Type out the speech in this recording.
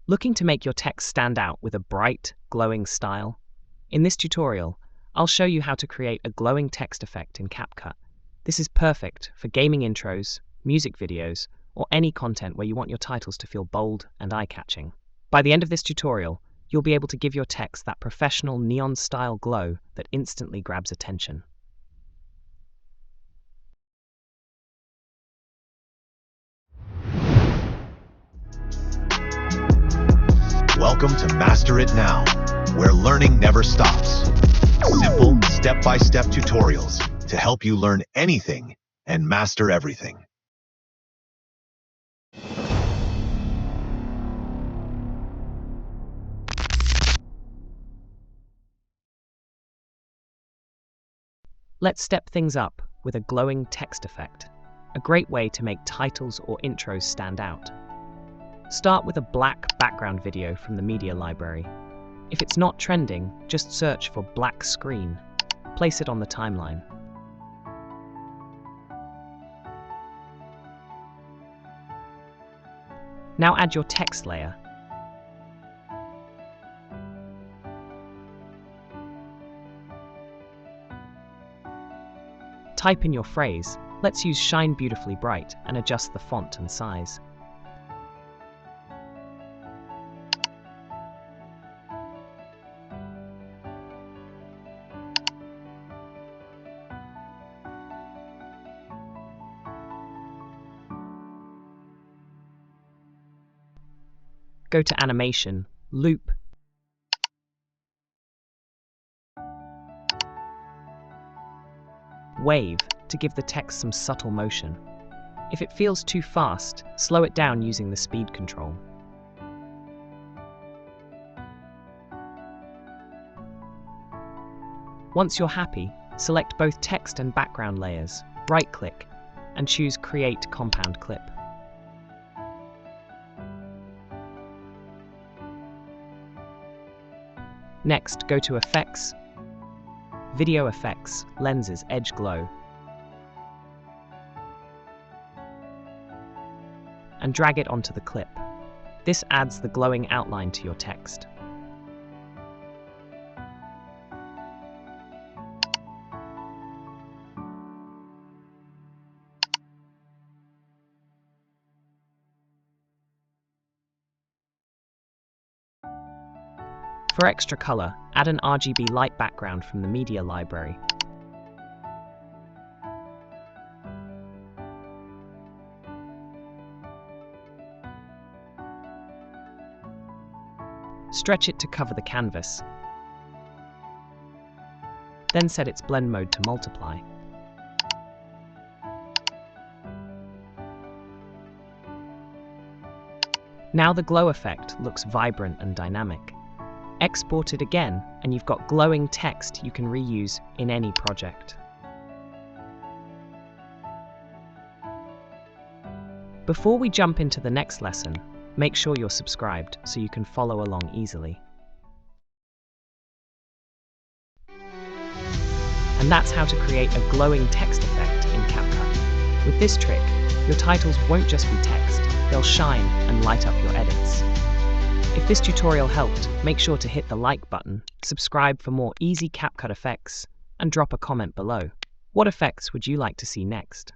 Looking to make your text stand out with a bright, glowing style? In this tutorial, I'll show you how to create a glowing text effect in CapCut. This is perfect for gaming intros, music videos, or any content where you want your titles to feel bold and eye-catching. By the end of this tutorial, you'll be able to give your text that professional neon-style glow that instantly grabs attention. Welcome to Master It Now, where learning never stops. Simple, step-by-step tutorials to help you learn anything and master everything. Let's step things up with a glowing text effect, a great way to make titles or intros stand out. Start with a black background video from the media library. If it's not trending, just search for black screen. Place it on the timeline. Now add your text layer. Type in your phrase. Let's use Shine Beautifully Bright and adjust the font and size. Go to Animation, Loop, Wave to give the text some subtle motion. If it feels too fast, slow it down using the speed control. Once you're happy, select both text and background layers, right-click, and choose Create Compound Clip. Next, go to Effects, Video Effects, Lenses, Edge Glow, and drag it onto the clip. This adds the glowing outline to your text. For extra color, add an RGB light background from the media library. Stretch it to cover the canvas. Then set its blend mode to multiply. Now the glow effect looks vibrant and dynamic. Export it again, and you've got glowing text you can reuse in any project. Before we jump into the next lesson, make sure you're subscribed so you can follow along easily. And that's how to create a glowing text effect in CapCut. With this trick, your titles won't just be text, they'll shine and light up your edits. If this tutorial helped, make sure to hit the like button, subscribe for more easy CapCut effects, and drop a comment below. What effects would you like to see next?